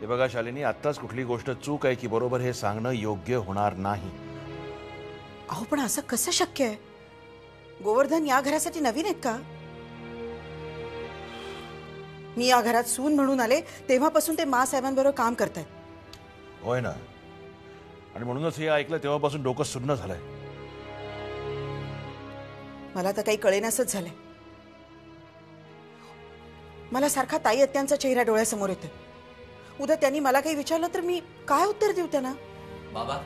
हे बघा शालिनी, आत्ताच कुठली गोष्ट चूक आहे की बरोबर हे सांगणं योग्य होणार नाही. अहो पण असं कसं शक्य आहे? गोवर्धन या घरासाठी नवीन आहेत का? मी या घरात सून म्हणून आले तेव्हापासून ते मासाहेबांबरोबर काम करतायत. होय ना, आणि म्हणूनच हे ऐकलं तेव्हापासून डोकं सुन्न झालंय. मला तर काही कळेनासच झालंय. मला सारखा ताई अत्यांचा चेहरा डोळ्यासमोर येतोय. उद्या त्यांनी मला काही विचारलं तर मी काय उत्तर देऊ त्यांना? बाबा,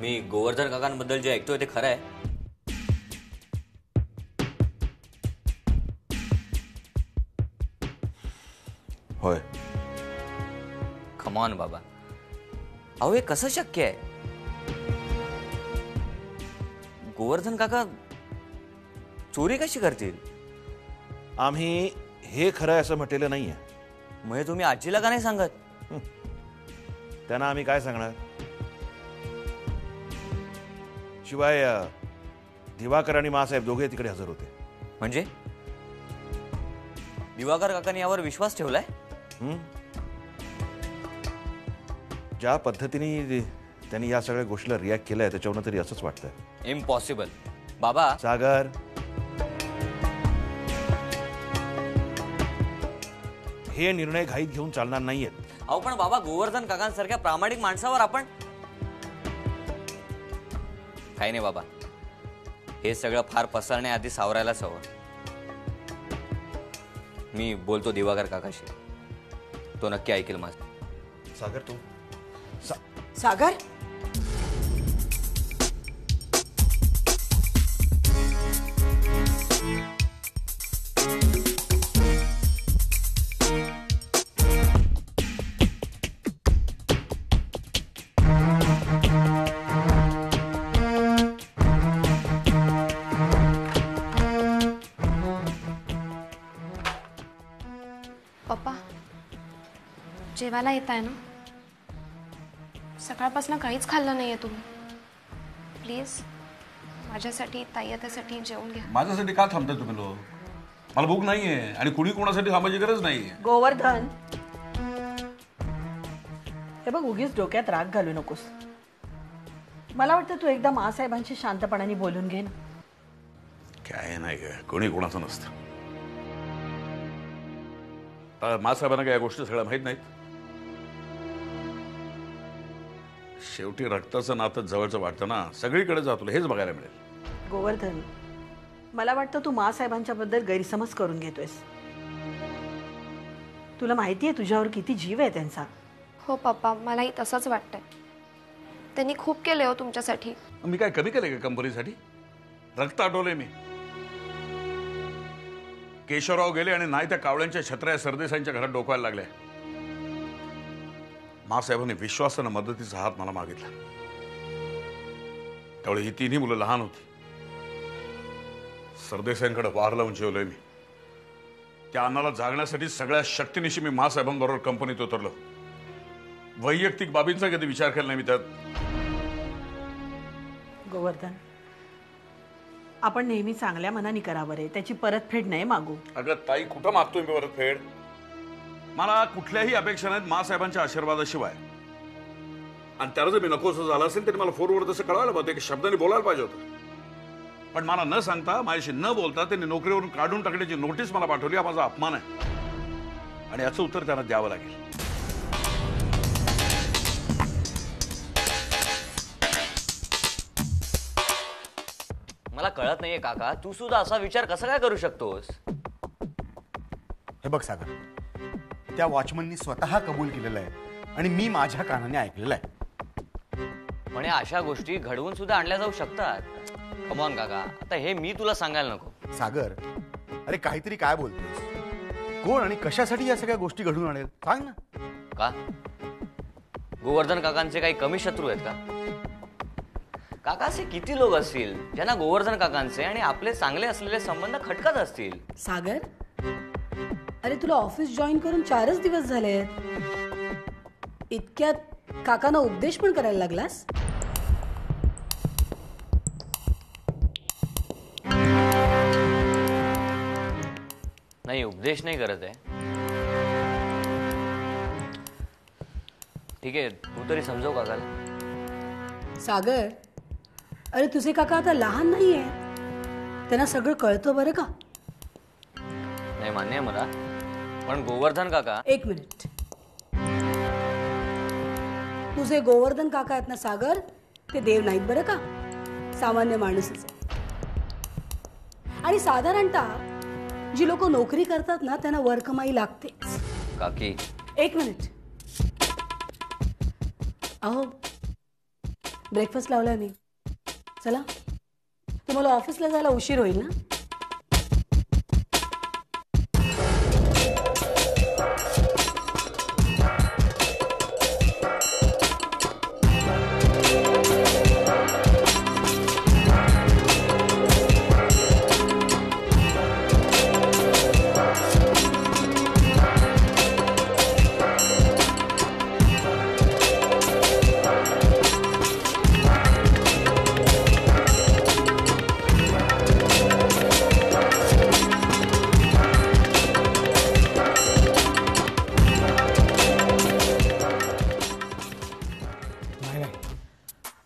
मी गोवर्धन काकांबद्दल जे ऐकतोय ते खरं आहे? होय. कम ऑन बाबा, अहो हे कसं शक्य आहे? गोवर्धन काका चोरी कशी करतील? आम्ही हे खरं आहे असं म्हटलेलं नाहीये. म्हणजे तुम्ही आजीला का नाही सांगत? त्यांना आम्ही काय सांगणार? शिवाय दिवाकर आणि मासाहेब दोघे तिकडे हजर होते. म्हणजे दिवाकर काकांनी यावर विश्वास ठेवलाय? ज्या पद्धतीने त्यांनी या सगळ्या गोष्टीला रिॲक्ट केलंय त्याच्यावरून तरी असंच वाटतंय. इम्पॉसिबल बाबा. सागर, हे निर्णय घाईत घेऊन चालणार नाहीयेत. अहो पण बाबा, गोवर्धन काकांसारख्या प्रामाणिक माणसावर आपण काही नाही बाबा, हे सगळं फार पसरण्याआधी सावरायलाच हवं. मी बोलतो दिवाकर काकाशी, तो नक्की ऐकेल माझं. सागर, तू सागर, पप्पा जेवायला येत आहे ना? सकाळपासून काहीच खाल्लं नाहीये तुम्ही. प्लीज माझ्यासाठी ताईयासाठी जेवून घ्या. माझ्यासाठी का थांबताय तुम्ही लोक? मला भूक नाहीये आणि कुणी कोणासाठी थांबायची गरज नाहीये. गोवर्धन, हे बघ, उगीच डोक्यात राग घालू नकोस. मला वाटतं तू एकदा मासाहेबांशी शांतपणाने बोलून घे ना. काय नाही ग, कोणी कोणाचं नसतं. मासाहेबांना काय या गोष्टी सगळ्या माहीत नाहीत. शेवटी रक्ताचं नातं जवळचं वाटतं ना, सगळीकडे जा तुला हेच बघायला मिळेल. गोवर्धन, मला वाटतं तू मासाहेबांच्या बद्दल गैरसमज करून घेतोयस. तुला माहिती आहे तुझ्यावर किती जीव आहे त्यांचा. हो पप्पा, मलाही तसंच वाटतंय. त्यांनी खूप केले हो तुमच्यासाठी. मी काय कमी केलंय का कंपनीसाठी? रक्त आटवलंय मी. केशवराव गेले आणि नाही त्या कावळ्यांच्या छत्र्या सरदेसाईंच्या घरात डोकवायला लागल्या. मासाहेबांनी विश्वासानं मदतीचा हात मला मागितला. त्यावेळी ही तिन्ही मुलं लहान होती. सरदेसाईंकडे वार लावून जेवलोय मी. त्या अन्नाला जागण्यासाठी सगळ्या शक्तीनिशी मी मासाहेबांबरोबर कंपनीत उतरलो. वैयक्तिक बाबींचा कधी विचार केला नाही मी त्यात. गोवर्धन, आपण नेहमी चांगल्या मनाने करावं रे, त्याची परतफेड नाही मागू. अगं ताई, कुठं मागतोय मी परतफेड? मला कुठल्याही अपेक्षा नाहीत मासाहेबांच्या आशीर्वादाशिवाय. आणि त्याला जर मी नकोसं झालं असेल तरी मला फोनवर तसं कळवायला पाहिजे की शब्दाने बोलायला पाहिजे होतं. पण मला न सांगता, माझ्याशी न बोलता त्यांनी नोकरीवरून काढून टाकण्याची नोटीस मला पाठवली. हा माझा अपमान आहे आणि याचं उत्तर त्यांना द्यावं लागेल. मला कळत नाहीये काका, तू सुद्धा असा विचार कसा काय करू शकतोस? हे बघ सागर, त्या वॉचमननी स्वतः कबूल केलेलं आहे आणि मी माझ्या कानाने ऐकलेलं आहे. पण अशा गोष्टी घडवून सुद्धा आणल्या जाऊ शकतात. कमॉन काका, आता हे मी तुला सांगायला नको. सागर, अरे काहीतरी काय बोलतोस? कोण आणि कशासाठी या सगळ्या गोष्टी घडवून आणेल सांग ना. का गोवर्धन काकांचे काही कमी शत्रू आहेत का? काका, असे किती लोक असतील ज्यांना गोवर्धन काकांचे आणि आपले चांगले असलेले संबंध खटकत असतील. सागर, अरे तुला ऑफिस जॉईन करून 4च दिवस झाले. इतक्यात काकांना उपदेश पण करायला लागलास? नाही, उपदेश नाही करत आहे. ठीक आहे, तू तरी समजव काकाला. सागर, अरे तुझे काका आता लहान नाही आहे, त्यांना सगळं कळतं बरं का. नाही, मान्य आहे मला, पण गोवर्धन काका. एक मिनिट. तुझे गोवर्धन काका आहेत ना सागर, ते देव नाहीत बरं का, सामान्य माणूसच आहे. आणि साधारणतः जी लोक नोकरी करतात ना त्यांना वरकमाई लागतेच. काकी, एक मिनिट. अहो, ब्रेकफास्ट लावलाय मी. चला, तुम्हाला ऑफिसला जायला उशीर होईल ना.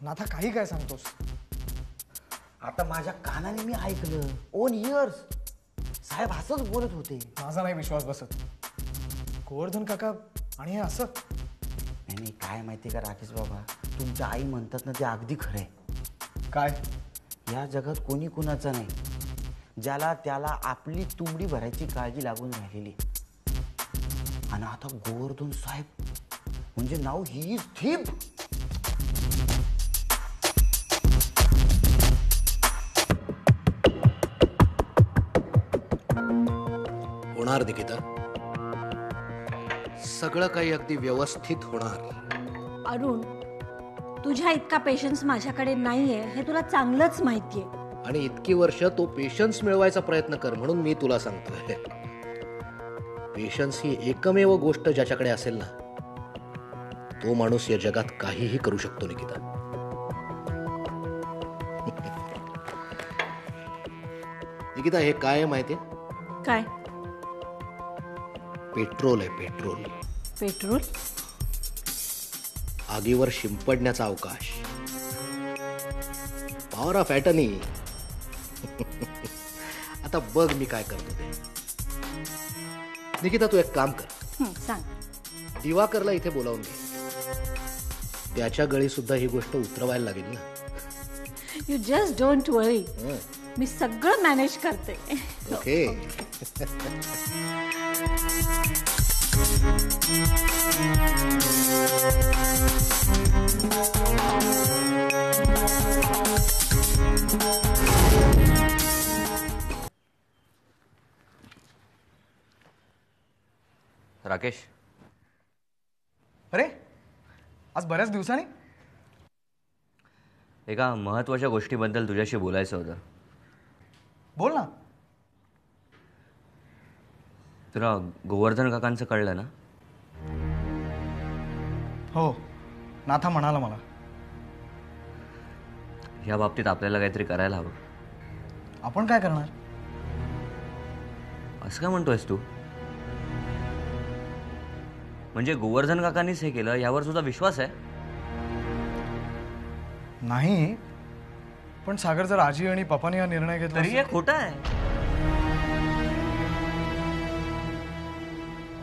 नाथा काही काय सांगतोस. आता माझ्या कानाने मी ऐकलं, ओन इयर्स साहेब असंच बोलत होते. माझा नाही विश्वास बसत. गोवर्धन काका आणि हे असं. नाही काय माहिती का राकेश बाबा, तुमच्या आई म्हणतात ना ते अगदी खरं आहे. काय? या जगात कोणी कुणाचं नाही, ज्याला त्याला आपली तुंबडी भरायची काळजी लागून राहिलेली. आणि आता गोवर्धन साहेब म्हणजे नाव ही इज थिप. होणार निकिता, सगळं काही अगदी व्यवस्थित होणार. अरुण, तुझ्या इतका पेशन्स माझ्याकडे नाहीये हे तुला चांगलंच माहितीये. आणि इतकी वर्ष तो पेशन्स मिळवायचा प्रयत्न कर म्हणून मी तुला सांगतोय. पेशन्स ही एकमेव गोष्ट ज्याच्याकडे असेल ना, तो माणूस या जगात काहीही करू शकतो निकिता. निकिता, हे काय आहे माहितीये? काय? पेट्रोल आहे, पेट्रोल. पेट्रोल? आगीवर शिंपडण्याचा अवकाश. Power of attorney. आता बघ मी काय करतो ते. निकिता, तू एक काम कर. सांग. दिवाकरला इथे बोलावून घे. त्याच्या गळी सुद्धा ही गोष्ट उतरवायला लागेल ना. यू जस्ट डोंट वरी, मी सगळं मॅनेज करते. ओके. राकेश. अरे, आज बऱ्याच दिवसांनी. एका महत्वाच्या गोष्टीबद्दल तुझ्याशी बोलायचं होतं. बोल ना. तुला गोवर्धन काकांचं कळलं ना? हो, नाथा म्हणाला मला. या बाबतीत आपल्याला काहीतरी करायला हवं. आपण काय करणार? असं काय म्हणतोयस तू? म्हणजे गोवर्धन काकांनीच हे केलं यावर तुझा विश्वास आहे? नाही, पण सागर, जर आजी आणि पप्पाने हा निर्णय घेतला तरी हे खोटं आहे.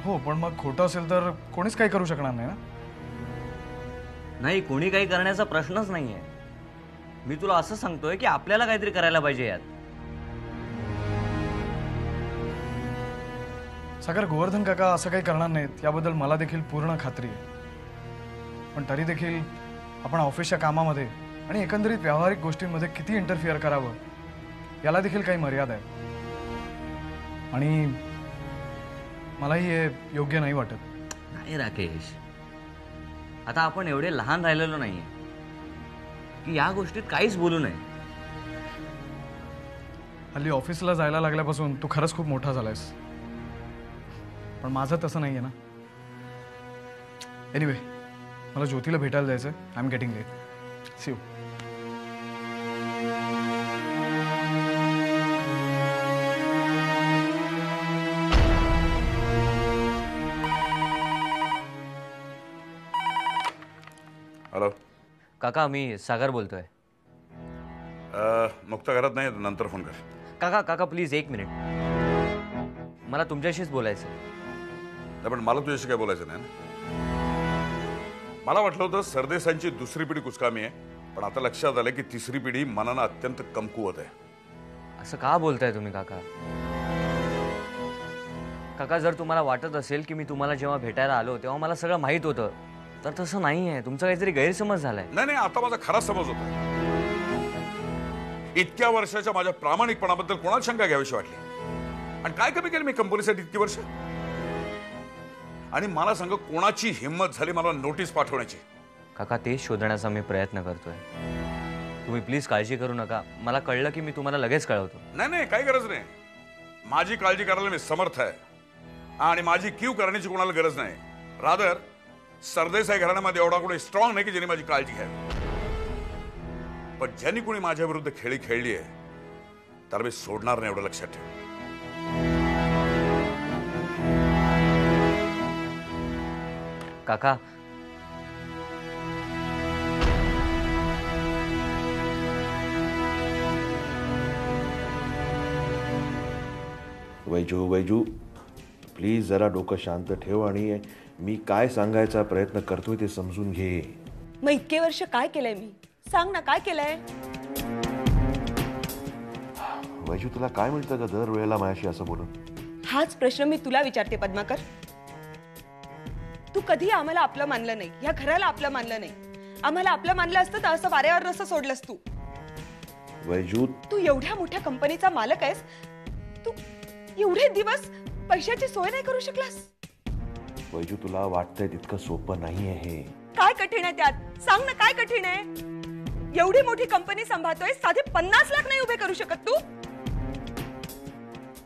हो, पण मग खोटं असेल तर कोणीच काही करू शकणार नाही ना. नाही, कोणी काही करण्याचा प्रश्नच नाहीये. मी तुला असं सांगतोय की आपल्याला काहीतरी करायला पाहिजे यात. सागर, गोवर्धन काका असं काही करणार नाहीत याबद्दल मला देखील पूर्ण खात्री आहे. पण तरी देखील आपण ऑफिसच्या कामामध्ये आणि एकंदरीत व्यावहारिक गोष्टींमध्ये किती इंटरफिअर करावं याला देखील काही मर्यादा आहे. आणि मलाही हे योग्य नाही वाटत. नाही राकेश, आता आपण एवढे लहान राहिलेलो नाहीये की या गोष्टीत काहीच बोलू नये. हल्ली ऑफिसला जायला लागल्यापासून तू खरंच खूप मोठा झालायस. पण माझं तसं नाहीये ना. एनिवे, मला ज्योतीला भेटायला जायचं. I am getting late. See you. काका मी सागर बोलतोय. मुक्ता घरात नाही, नंतर फोन कर. काका काका प्लीज एक मिनिट, मला तुमच्याशीच बोलायचं. नाही पण मला तुझ्याशी काय बोलायचं नाही ना. मला वाटलं होतं सरदेसांची दुसरी पिढी कुचकामी आहे, पण आता लक्षात आलं की तिसरी पिढी मनानं अत्यंत कमकुवत आहे. असं का बोलताय तुम्ही काका? काका जर तुम्हाला वाटत असेल की मी तुम्हाला जेव्हा भेटायला आलो तेव्हा मला सगळं माहीत होतं, तर तसं नाही आहे. तुमचा काहीतरी गैरसमज झालाय. नाही नाही, आता माझा खरा समज होता. इतक्या वर्षाच्या माझ्या प्रामाणिकपणाबद्दल कोणाला शंका घ्यावीशी वाटली? आणि काय कमी केलं मी कंपनीसाठी इतकी वर्ष? आणि मला सांग, कोणाची हिंमत झाली मला नोटीस पाठवण्याची? काका तेच शोधण्याचा मी प्रयत्न करतोय. तुम्ही प्लीज काळजी करू नका. मला कळलं की मी तुम्हाला लगेच कळवतो. नाही नाही, काही गरज नाही. माझी काळजी करायला मी समर्थ आहे आणि माझी कीव करण्याची कोणाला गरज नाही. रादर सरदेसाई घराण्यामध्ये एवढा कोणी स्ट्रॉंग नाही की ज्यांनी माझी काळजी घ्यावी. पण ज्यांनी कोणी माझ्या विरुद्ध खेळी खेळली आहे त्याला मी सोडणार नाही, एवढं लक्षात ठेव. काका वैजू प्लीज जरा डोकं शांत ठेव आणि मी काय सांगायचा प्रयत्न करतोय ते समजून घे. मग इतके वर्ष काय केलंय मी? सांग ना, काय केलंय? वैजू तुला काय मिळतं का दर वेळेला माझ्याशी असं बोलून? हाच प्रश्न मी तुला विचारते पद्माकर. तू कधी आम्हाला आपलं मानलं नाही, या घराला आपलं मानलं नाही. आम्हाला आपलं मानलं असतं तर असं वाऱ्यावर नसं सोडलंस तू. वैजू तू एवढ्या मोठ्या कंपनीचा मालक आहेस, तू एवढे दिवस पैशाची सोय नाही करू शकलास? वैजू तुला वाटतंय तितकं सोपं नाही आहे हे. काय कठीण आहे त्यात? सांग ना, काय कठीण आहे? एवढी मोठी कंपनी सांभाळतोय, साधे 50 लाख नाही उभे करू शकत तू?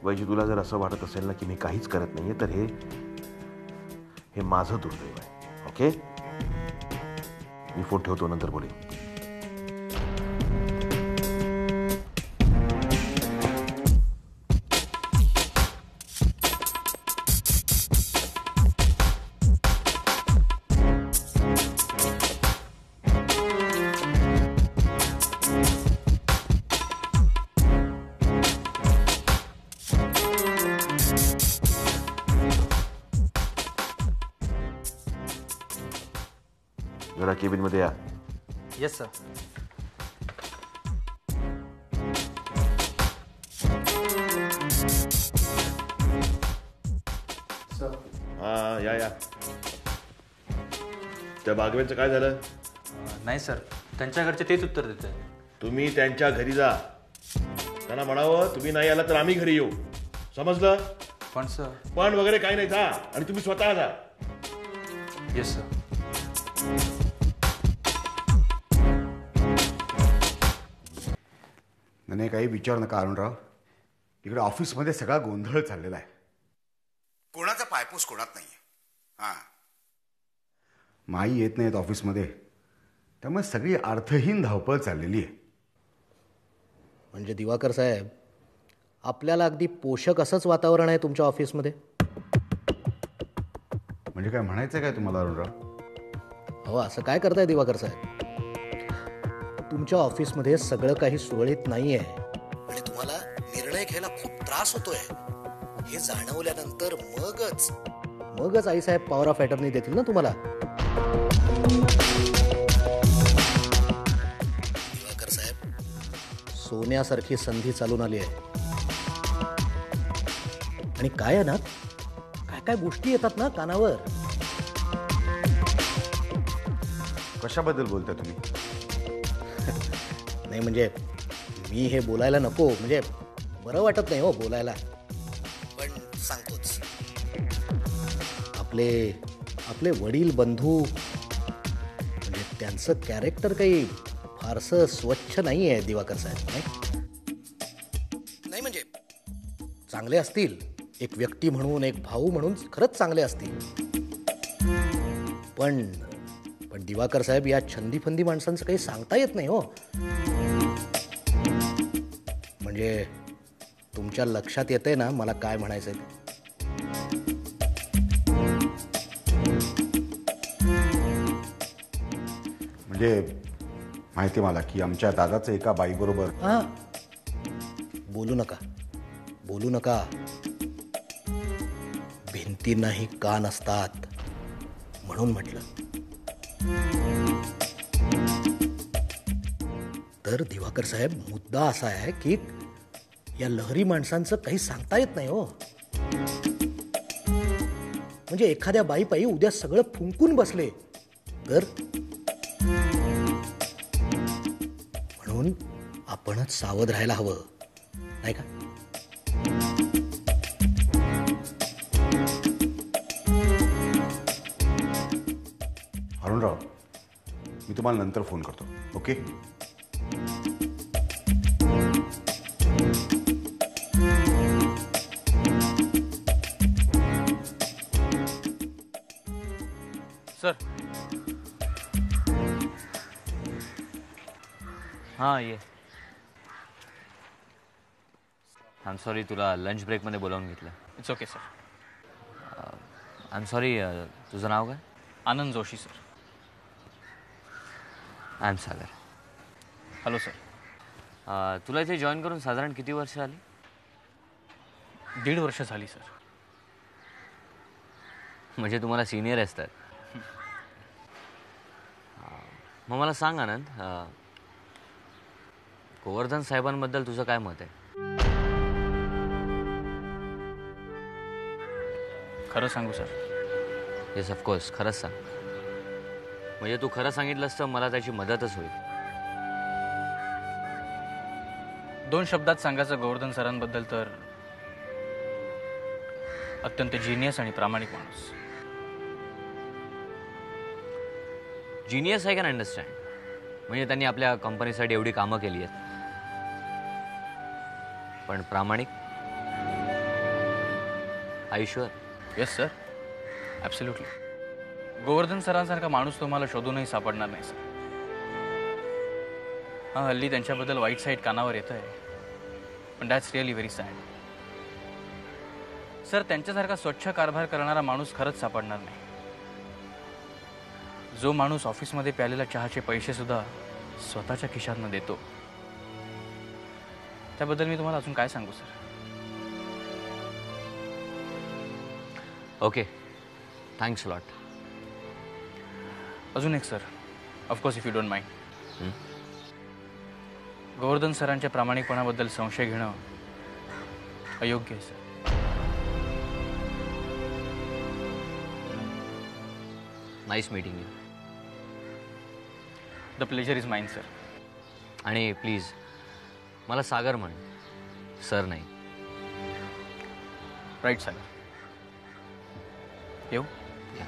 वैजू तुला जर असं वाटत असेल ना की मी काहीच करत नाहीये तर हे माझं दुर्दैव आहे. ओके, मी फोन ठेवतो, नंतर बोलेन. जरा केबिन मध्ये या. Yes sir. हा या. त्या बागवेचं काय झालं? नाही सर, त्यांच्या घरचे तेच उत्तर देत आहेत. तुम्ही त्यांच्या घरी जा, त्यांना म्हणावं तुम्ही नाही आला तर आम्ही घरी येऊ. समजलं? पण सर. पण वगैरे काही नाही, जा आणि तुम्ही स्वतः जा. Yes sir. नाही काही विचार नका अरुणराव. इकडे ऑफिसमध्ये सगळा गोंधळ चाललेला आहे. कोणाचा पायपूस कोणात नाहीये. हां, माई येत नाहीत ऑफिसमध्ये, त्यामुळे सगळी अर्थहीन धावपळ चाललेली आहे. म्हणजे दिवाकर साहेब, आपल्याला अगदी पोषक असंच वातावरण आहे तुमच्या ऑफिसमध्ये? म्हणजे काय म्हणायचं काय तुम्हाला अरुणराव? हो, असं काय करताय दिवाकर साहेब? तुमच्या ऑफिसमध्ये सगळं काही सुरळीत नाही आहे आणि तुम्हाला निर्णय घ्यायला खूप त्रास होतोय. हे जाणवल्यानंतर मगच आईसाहेब पॉवर ऑफ अटर्नी देतील ना तुम्हाला. दिवाकर साहेब, सोन्यासारखी संधी चालून आली आहे. आणि काय आहे ना, काय काय गोष्टी येतात ना कानावर. कशाबद्दल बोलताय तुम्ही? नाही म्हणजे मी हे बोलायला नको, म्हणजे बरं वाटत नाही हो बोलायला, पण सांगतोच. आपले वडील बंधू म्हणजे त्यांचं कॅरेक्टर काही फारसं स्वच्छ नाही आहे दिवाकर साहेब. नाही म्हणजे चांगले असतील, एक व्यक्ती म्हणून, एक भाऊ म्हणून खरंच चांगले असतील, पण दिवाकर साहेब, या छंदी-फंदी माणसांचं काही सांगता येत नाही हो. म्हणजे तुमच्या लक्षात येतंय ना मला काय म्हणायचंय ते? म्हणजे माहिती मला की आमच्या दादाचं एका बाईबरोबर हा, बोलू नका, बोलू नका. भिंतींनाही कान असतात म्हणून म्हटलं. तर दिवाकर साहेब, मुद्दा असा आहे की या लहरी माणसांचं काही सांगता येत नाही हो. म्हणजे एखाद्या बाईपायी उद्या सगळं फुंकून बसले तर, म्हणून आपणच सावध राहायला हवं, नाही का? अरुणराव, मी तुम्हाला नंतर फोन करतो. ओके? सर. हां ये. आय एम सॉरी, तुला लंच ब्रेकमध्ये बोलावून घेतलं. It's okay sir. I am sorry, तुझं नाव काय? Anand Joshi sir. I am Sagar. Hello sir. तुला इथे जॉईन करून साधारण किती वर्ष आली? 1.5 वर्ष झाली सर. म्हणजे तुम्हाला सिनियर असतात. मग मला सांग आनंद, गोवर्धन साहेबांबद्दल तुझं काय मत आहे? खरं सांगू सर? येस ऑफकोर्स, खरंच सांग. म्हणजे तू खरं सांगितलंस तर मला त्याची मदतच होईल. 2 शब्दात सांगायचं गोवर्धन सरांबद्दल तर अत्यंत जिनियस आणि प्रामाणिक माणूस. Genius I can understand. म्हणजे त्यांनी आपल्या कंपनीसाठी एवढी कामं केली आहेत. पण प्रामाणिक? Are you sure? Yes sir, absolutely. Govardhan सरांसारखा माणूस तुम्हाला शोधूनही सापडणार नाही सर. हां, हल्ली त्यांच्याबद्दल वाईट साईड कानावर येत आहे, पण that's really very sad. Sir, त्यांच्यासारखा स्वच्छ कारभार करणारा माणूस खरंच सापडणार नाही. जो माणूस ऑफिसमध्ये प्यालेल्या चहाचे पैसे सुद्धा स्वतःच्या खिशातनं देतो, त्याबद्दल मी तुम्हाला अजून काय सांगू सर? Okay, thanks lot. अजून एक sir, of course if you don't mind. Govardhan सरांच्या प्रामाणिकपणाबद्दल संशय घेणं अयोग्य आहे sir. Nice meeting you. The pleasure is mine sir. आणि प्लीज मला सागर म्हण, सर नाही. राईट सागर. येऊ? या.